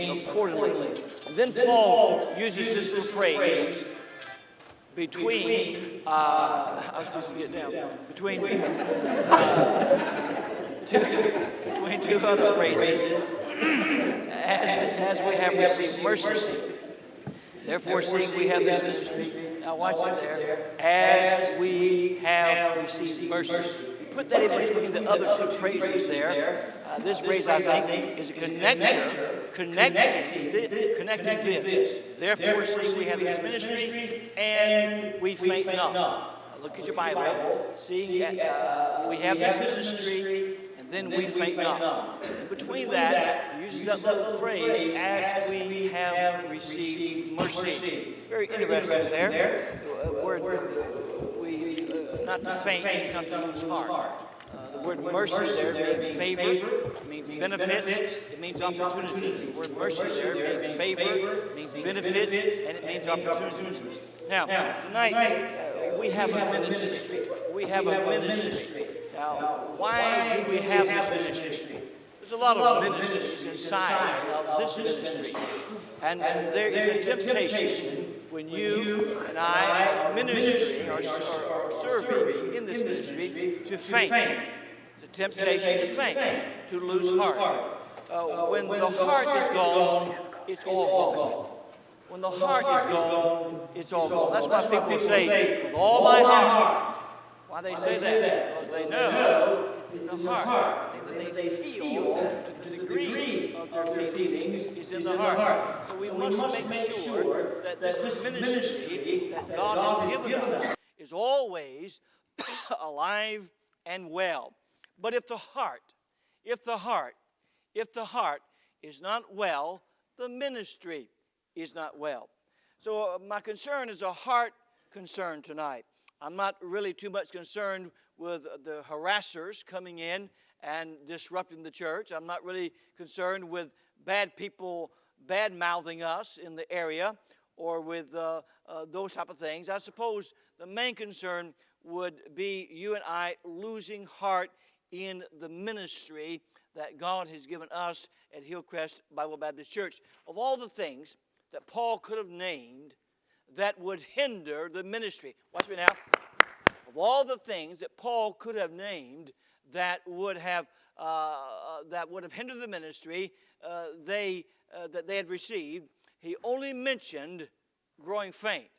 means accordingly. And then Paul uses this little phrase, between, I was supposed to get down, between two other phrases, as we have received mercy. Therefore, seeing we have this ministry, now watch it there, as we have received mercy. Put that in between the other two phrases there. This phrase, I think, is a connector, connecting this. Therefore, seeing we have this ministry, and we faint not. Look at your Bible. Seeing we have this ministry, and then we faint not. In between that, he uses that little phrase, as we have received mercy. Very interesting there. Not to faint means not to lose heart. The word mercy there means favor, it means benefits, it means opportunities. The word mercy there means favor, it means benefits, and it means opportunities. Now, tonight, we have a ministry. We have a ministry. Now, why do we have this ministry? There's a lot of ministries inside of this ministry. And there is a temptation when you and I are ministering or serving in this ministry to faint. It's a temptation to faint, to lose heart. When the heart is gone, it's all gone. When the heart is gone, it's all gone. That's why people say, with all my heart. Why they say that? Because they know it's in the heart. They feel to the degree of their feelings is in the heart. So we must make sure that this ministry that God has given us is always alive and well. But if the heart is not well, the ministry is not well. So my concern is a heart concern tonight. I'm not really too much concerned with the harassers coming in and disrupting the church. I'm not really concerned with bad people bad-mouthing us in the area or with those type of things. I suppose the main concern would be you and I losing heart in the ministry that God has given us at Hillcrest Bible Baptist Church. Of all the things that Paul could have named that would hinder the ministry. Watch me now. Of all the things that Paul could have named that would have hindered the ministry that they had received, he only mentioned growing faint.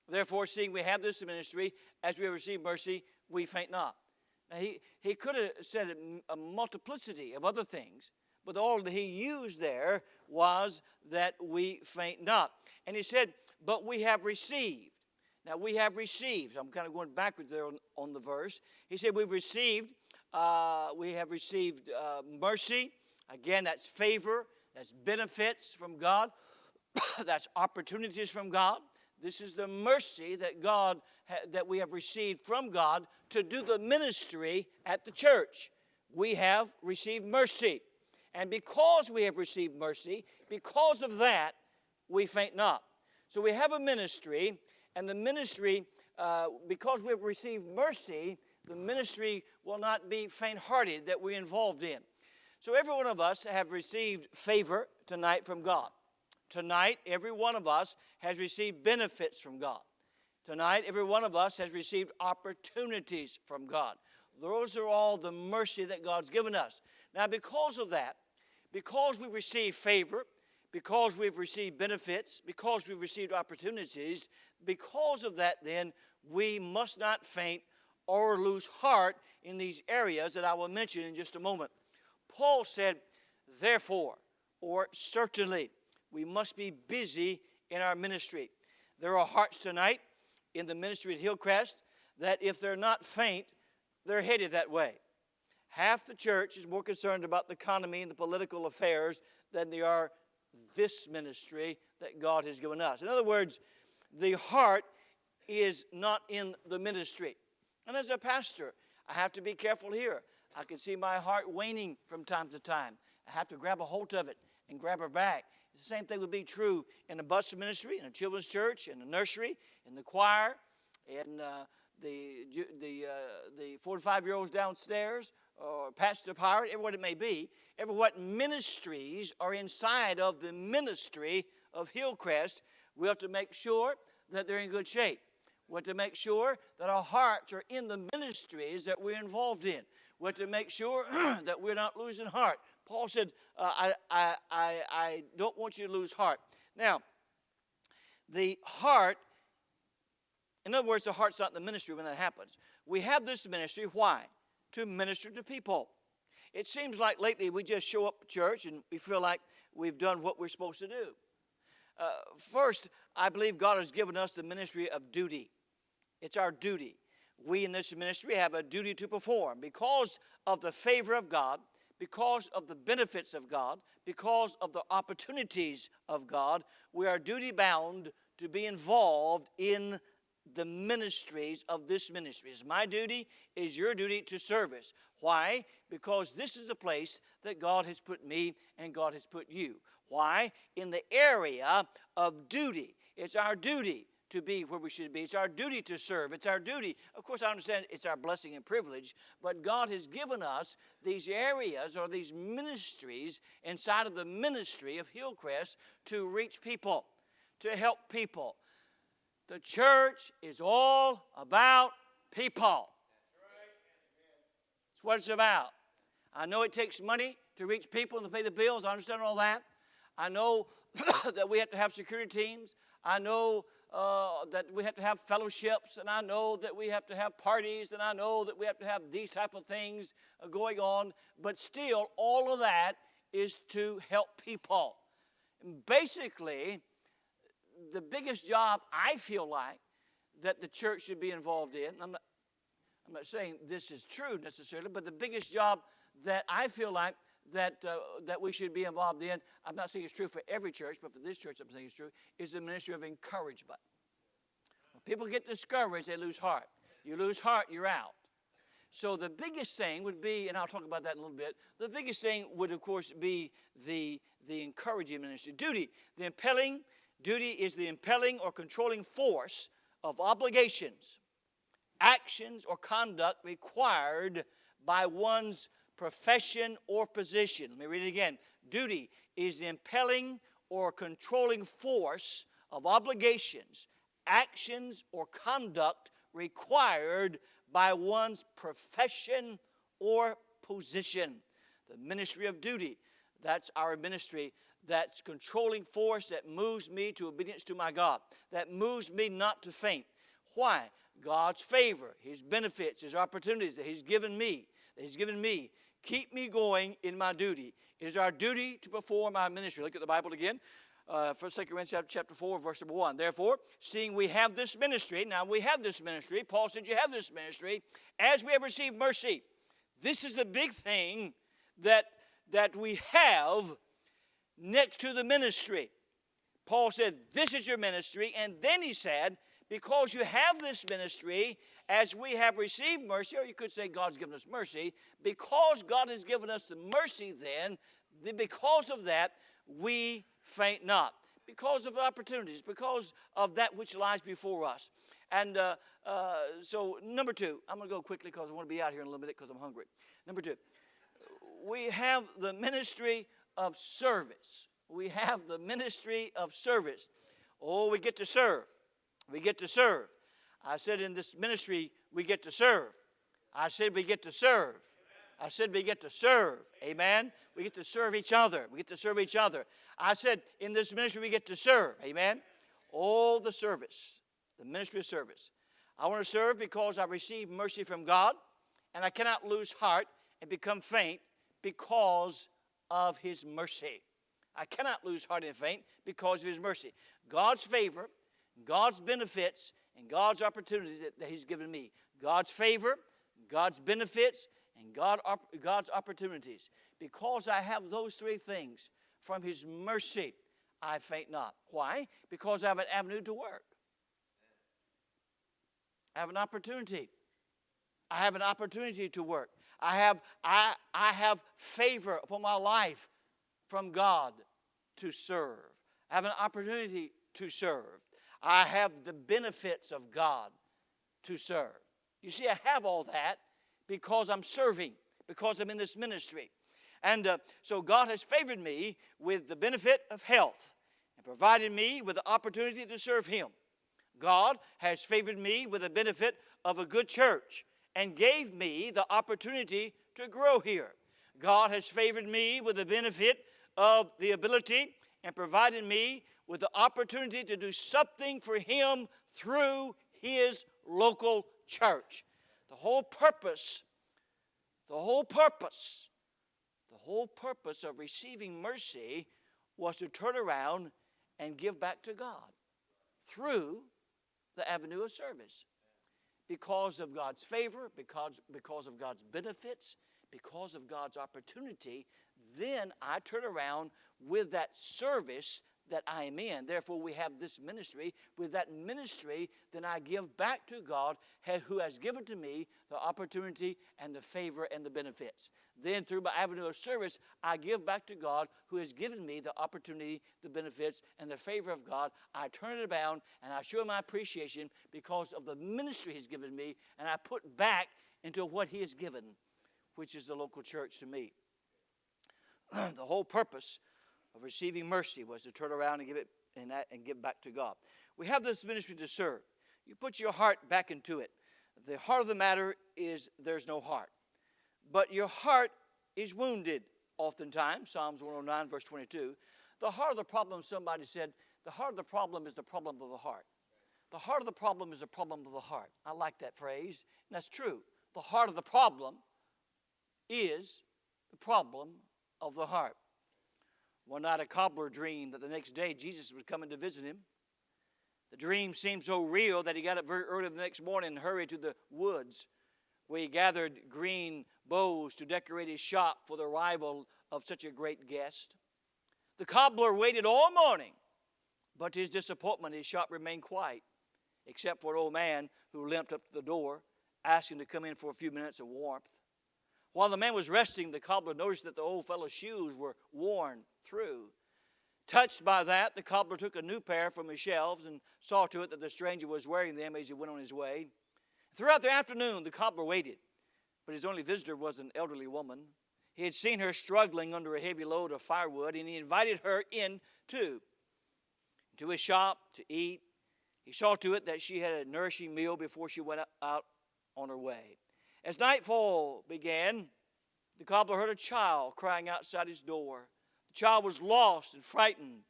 Therefore, seeing we have this ministry, as we have received mercy, we faint not. Now, he could have said a multiplicity of other things, but all that he used there was that we faint not. And he said, but we have received. Now, we have received. I'm kind of going backwards there on the verse. He said we have received mercy. Again, that's favor. That's benefits from God. That's opportunities from God. This is the mercy that that we have received from God to do the ministry at the church. We have received mercy. And because we have received mercy, because of that, we faint not. So we have a ministry, and the ministry, because we have received mercy, the ministry will not be faint-hearted that we're involved in. So every one of us have received favor tonight from God. Tonight, every one of us has received benefits from God. Tonight, every one of us has received opportunities from God. Those are all the mercy that God's given us. Now, because of that, because we've received favor, because we've received benefits, because we've received opportunities, because of that, then, we must not faint or lose heart in these areas that I will mention in just a moment. Paul said, therefore, or certainly, we must be busy in our ministry. There are hearts tonight in the ministry at Hillcrest that if they're not faint, they're headed that way. Half the church is more concerned about the economy and the political affairs than they are this ministry that God has given us. In other words, the heart is not in the ministry. And as a pastor, I have to be careful here. I can see my heart waning from time to time. I have to grab a hold of it and grab her back. The same thing would be true in a bus ministry, in a children's church, in a nursery, in the choir, in the 4 to 5-year-olds downstairs, or Pastor Pirate, every what it may be, every what ministries are inside of the ministry of Hillcrest, we have to make sure that they're in good shape. We have to make sure that our hearts are in the ministries that we're involved in. We have to make sure that we're not losing heart. Paul said, I don't want you to lose heart. Now, the heart, in other words, the heart's not in the ministry when that happens. We have this ministry. Why? To minister to people. It seems like lately we just show up to church and we feel like we've done what we're supposed to do. First, I believe God has given us the ministry of duty. It's our duty. We in this ministry have a duty to perform because of the favor of God, because of the benefits of God, because of the opportunities of God. We are duty bound to be involved in the ministries of this ministry. It's my duty, is your duty to service. Why? Because this is the place that God has put me and God has put you. Why? In the area of duty. It's our duty to be where we should be. It's our duty to serve. It's our duty. Of course, I understand it's our blessing and privilege, but God has given us these areas or these ministries inside of the ministry of Hillcrest to reach people, to help people. The church is all about people. That's what it's about. I know it takes money to reach people and to pay the bills. I understand all that. I know that we have to have security teams. I know that we have to have fellowships, and I know that we have to have parties, and I know that we have to have these type of things going on. But still, all of that is to help people. And basically, the biggest job I feel like that the church should be involved in, I'm not saying this is true necessarily, but the biggest job that I feel like that we should be involved in, I'm not saying it's true for every church, but for this church I'm saying it's true, is the ministry of encouragement. When people get discouraged, they lose heart. You lose heart, you're out. So the biggest thing would be, and I'll talk about that in a little bit, the biggest thing would, of course, be the encouraging ministry. Duty. Duty is the impelling or controlling force of obligations, actions, or conduct required by one's profession or position. Let me read it again. Duty is the impelling or controlling force of obligations, actions, or conduct required by one's profession or position. The ministry of duty, that's our ministry. That's controlling force that moves me to obedience to my God, that moves me not to faint. Why? God's favor, His benefits, His opportunities that He's given me, keep me going in my duty. It is our duty to perform our ministry. Look at the Bible again. 1 Corinthians chapter 4, verse number 1. Therefore, seeing we have this ministry, now we have this ministry, Paul said you have this ministry, as we have received mercy. This is the big thing that we have next to the ministry. Paul said, this is your ministry, and then he said, because you have this ministry, as we have received mercy, or you could say God's given us mercy, because God has given us the mercy then, because of that, we faint not. Because of opportunities, because of that which lies before us. And so, number two, I'm going to go quickly because I want to be out here in a little bit because I'm hungry. Number two, we have the ministry of service. We have the ministry of service. Oh, we get to serve. We get to serve. I said in this ministry, we get to serve. I said we get to serve. I said we get to serve. Amen? We get to serve each other. We get to serve each other. I said in this ministry, we get to serve. Amen? All the service. The ministry of service. I want to serve because I receive mercy from God, and I cannot lose heart and become faint because of His mercy. I cannot lose heart and faint because of His mercy. God's favor, God's benefits, and God's opportunities that He's given me. God's favor, God's benefits, and God's opportunities. Because I have those three things from His mercy, I faint not. Why? Because I have an avenue to work. I have an opportunity. I have an opportunity to work. I have favor upon my life from God to serve. I have an opportunity to serve. I have the benefits of God to serve. You see, I have all that because I'm serving, because I'm in this ministry. And so God has favored me with the benefit of health and provided me with the opportunity to serve Him. God has favored me with the benefit of a good church and gave me the opportunity to grow here. God has favored me with the benefit of the ability and provided me with the opportunity to do something for Him through His local church. The whole purpose of receiving mercy was to turn around and give back to God through the avenue of service. Because of God's favor, because of God's benefits, because of God's opportunity, then I turn around with that service that I am in. Therefore, we have this ministry. With that ministry, then I give back to God who has given to me the opportunity and the favor and the benefits. Then through my avenue of service, I give back to God who has given me the opportunity, the benefits, and the favor of God. I turn it around and I show my appreciation because of the ministry He's given me, and I put back into what He has given, which is the local church to me. The whole purpose of receiving mercy was to turn around and give it and give back to God. We have this ministry to serve. You put your heart back into it. The heart of the matter is there's no heart. But your heart is wounded oftentimes. Psalms 109, verse 22. The heart of the problem, somebody said, the heart of the problem is the problem of the heart. The heart of the problem is the problem of the heart. I like that phrase, and that's true. The heart of the problem is the problem of the heart. One night a cobbler dreamed that the next day Jesus was coming to visit him. The dream seemed so real that he got up very early the next morning and hurried to the woods, where he gathered green boughs to decorate his shop for the arrival of such a great guest. The cobbler waited all morning, but to his disappointment, his shop remained quiet, except for an old man who limped up to the door, asking to come in for a few minutes of warmth. While the man was resting, the cobbler noticed that the old fellow's shoes were worn through. Touched by that, the cobbler took a new pair from his shelves and saw to it that the stranger was wearing them as he went on his way. Throughout the afternoon, the cobbler waited, but his only visitor was an elderly woman. He had seen her struggling under a heavy load of firewood, and he invited her in to his shop to eat. He saw to it that she had a nourishing meal before she went out on her way. As nightfall began, the cobbler heard a child crying outside his door. The child was lost and frightened.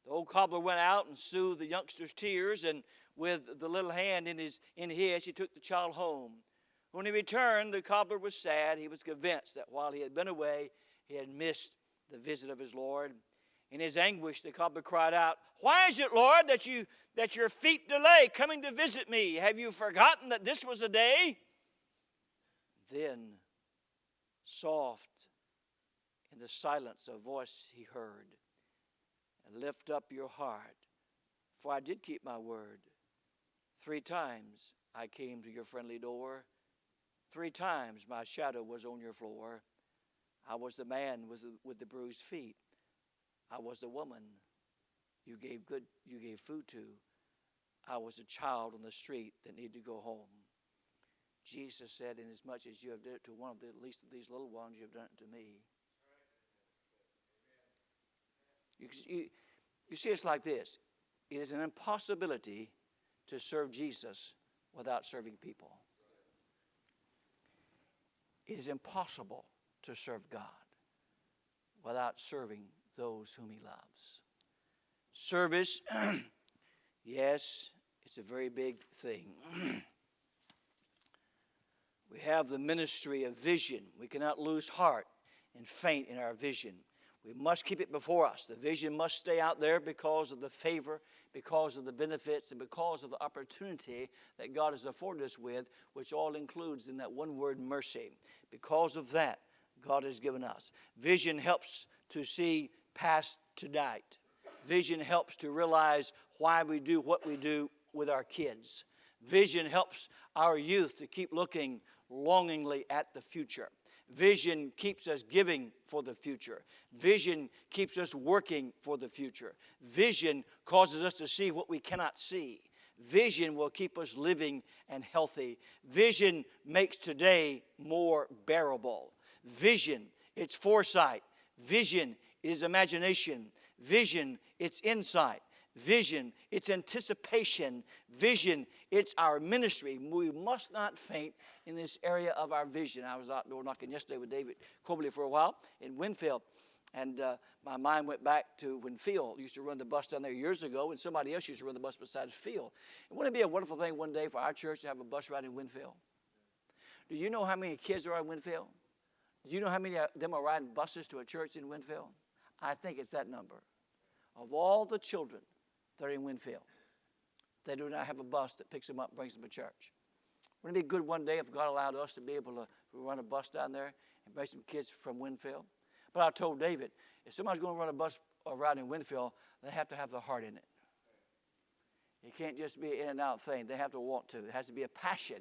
The old cobbler went out and soothed the youngster's tears, and with the little hand in his, he took the child home. When he returned, the cobbler was sad. He was convinced that while he had been away, he had missed the visit of his Lord. In his anguish, the cobbler cried out, "Why is it, Lord, that your feet delay coming to visit me? Have you forgotten that this was the day?" Then, soft in the silence, a voice he heard, "Lift up your heart, for I did keep my word. 3 times I came to your friendly door. 3 times my shadow was on your floor. I was the man with the bruised feet. I was the woman you gave food to. I was a child on the street that needed to go home." Jesus said, "Inasmuch as you have done it to one of the least of these little ones, you have done it to me." You see, it's like this. It is an impossibility to serve Jesus without serving people. It is impossible to serve God without serving those whom He loves. Service, yes, it's a very big thing. We have the ministry of vision. We cannot lose heart and faint in our vision. We must keep it before us. The vision must stay out there because of the favor, because of the benefits, and because of the opportunity that God has afforded us with, which all includes in that one word, mercy. Because of that, God has given us. Vision helps to see past tonight. Vision helps to realize why we do what we do with our kids. Vision helps our youth to keep looking longingly at the future. Vision keeps us giving for the future. Vision keeps us working for the future. Vision causes us to see what we cannot see. Vision will keep us living and healthy. Vision makes today more bearable. Vision, it's foresight. Vision is imagination. Vision, it's insight. Vision, it's anticipation. Vision, it's our ministry. We must not faint in this area of our vision. I was outdoor knocking yesterday with David Cobley for a while in Winfield. And my mind went back to when Phil used to run the bus down there years ago, and somebody else used to run the bus besides Phil. And wouldn't it be a wonderful thing one day for our church to have a bus ride in Winfield? Do you know how many kids are in Winfield? Do you know how many of them are riding buses to a church in Winfield? I think it's that number. Of all the children that are in Winfield, they do not have a bus that picks them up and brings them to church. Wouldn't it be good one day if God allowed us to be able to run a bus down there and bring some kids from Winfield? But I told David, if somebody's going to run a bus or ride in Winfield, they have to have the heart in it. It can't just be an in and out thing. They have to want to. It has to be a passion.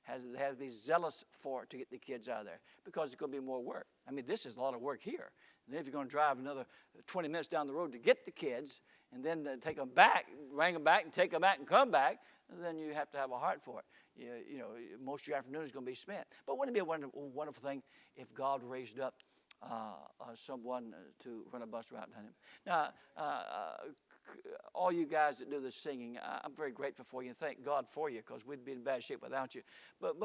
They have to be zealous for it to get the kids out of there, because it's going to be more work. I mean, this is a lot of work here. And then if you're going to drive another 20 minutes down the road to get the kids, and then take them back, bring them back, and take them back and come back, then you have to have a heart for it. You know, most of your afternoon is going to be spent. But wouldn't it be a wonderful thing if God raised up someone to run a bus route to him? Now, all you guys that do the singing, I'm very grateful for you and thank God for you, because we'd be in bad shape without you. But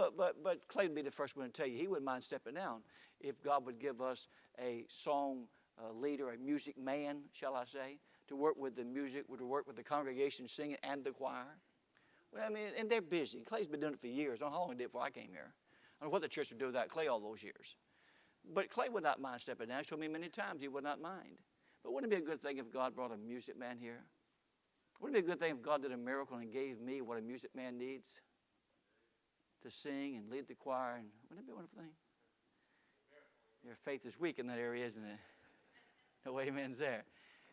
Clay would be the first one to tell you he wouldn't mind stepping down if God would give us a song leader, a music man, shall I say, to work with the music, to work with the congregation singing and the choir. Well, I mean, and they're busy. Clay's been doing it for years. I don't know how long he did it before I came here. I don't know what the church would do without Clay all those years. But Clay would not mind stepping down. He showed me many times he would not mind. But wouldn't it be a good thing if God brought a music man here? Wouldn't it be a good thing if God did a miracle and gave me what a music man needs to sing and lead the choir? And wouldn't it be a wonderful thing? Your faith is weak in that area, isn't it? No amens there.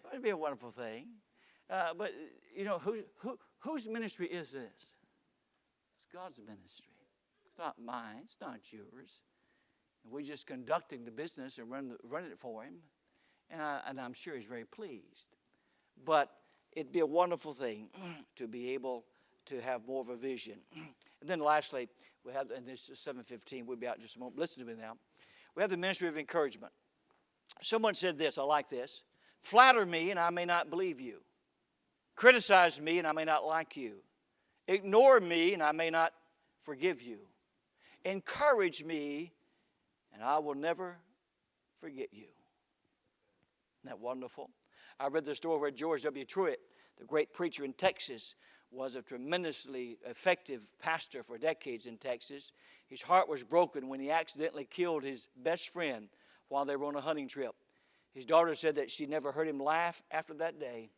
Wouldn't it be a wonderful thing? But, you know, whose ministry is this? It's God's ministry. It's not mine. It's not yours. And we're just conducting the business and running it for him. And I'm sure he's very pleased. But it'd be a wonderful thing to be able to have more of a vision. And then lastly, we have, and this is 7:15, we'll be out in just a moment. Listen to me now. We have the ministry of encouragement. Someone said this, I like this. Flatter me and I may not believe you. Criticize me and I may not like you. Ignore me and I may not forgive you. Encourage me and I will never forget you. Isn't that wonderful? I read the story where George W. Truett, the great preacher in Texas, was a tremendously effective pastor for decades in Texas. His heart was broken when he accidentally killed his best friend while they were on a hunting trip. His daughter said that she never heard him laugh after that day.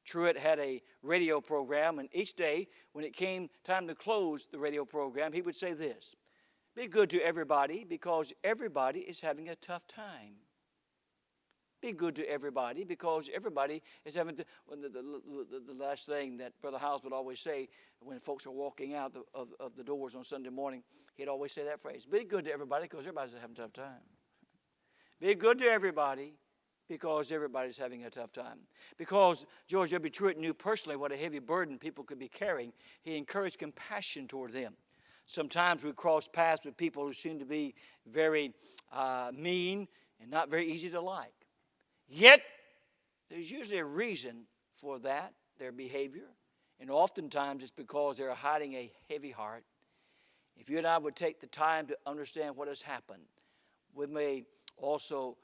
Truett had a radio program, and each day when it came time to close the radio program, he would say this: be good to everybody because everybody is having a tough time. Be good to everybody because everybody is having to. The last thing that Brother Howes would always say when folks are walking out of the doors on Sunday morning, he'd always say that phrase: be good to everybody because everybody's having a tough time. Be good to everybody because everybody's having a tough time. Because George W. Truett knew personally what a heavy burden people could be carrying, he encouraged compassion toward them. Sometimes we cross paths with people who seem to be very mean and not very easy to like. Yet, there's usually a reason for that, their behavior. And oftentimes it's because they're hiding a heavy heart. If you and I would take the time to understand what has happened, we may also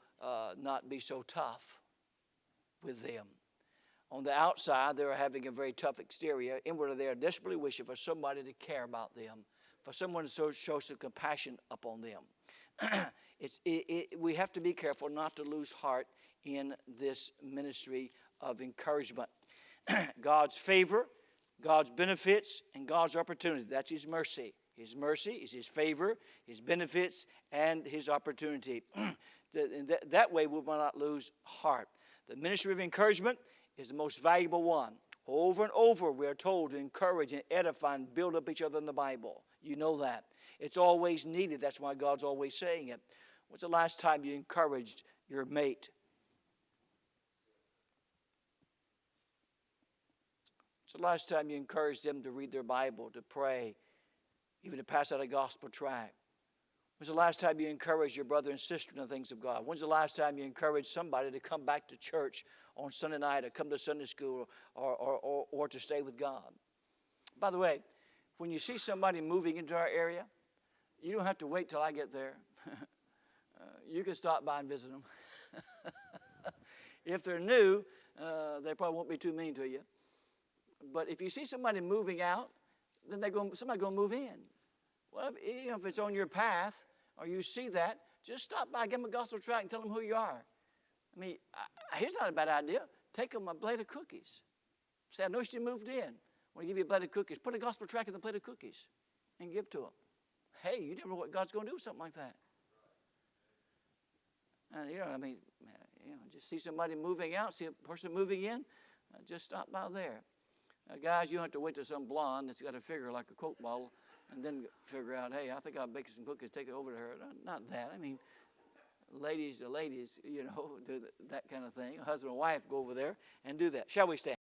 not be so tough with them. On the outside, they're having a very tough exterior. Inwardly, they are desperately wishing for somebody to care about them, for someone to show some compassion upon them. We have to be careful not to lose heart in this ministry of encouragement. God's favor, God's benefits, and God's opportunity. That's His mercy. His mercy is His favor, His benefits, and His opportunity. That way we will not lose heart. The ministry of encouragement is the most valuable one. Over and over we are told to encourage and edify and build up each other in the Bible. You know that. It's always needed. That's why God's always saying it. When's the last time you encouraged your mate? When's the last time you encouraged them to read their Bible, to pray, even to pass out a gospel tract? When's the last time you encouraged your brother and sister in the things of God? When's the last time you encouraged somebody to come back to church on Sunday night or come to Sunday school or to stay with God? By the way, when you see somebody moving into our area, you don't have to wait till I get there. You can stop by and visit them. If they're new, they probably won't be too mean to you. But if you see somebody moving out, then somebody's going to move in. Well, if it's on your path or you see that, just stop by, give them a gospel tract and tell them who you are. I mean, here's not a bad idea. Take them a plate of cookies. Say, I noticed you moved in. I want to give you a plate of cookies. Put a gospel tract in the plate of cookies and give to them. Hey, you never know what God's going to do with something like that. And, just see somebody moving out, see a person moving in, just stop by there. Guys, you don't have to wait till some blonde that's got a figure like a Coke bottle and then figure out, hey, I think I'll bake some cookies, take it over to her. Not that. I mean, ladies to ladies, do that kind of thing. A husband and wife go over there and do that. Shall we stand?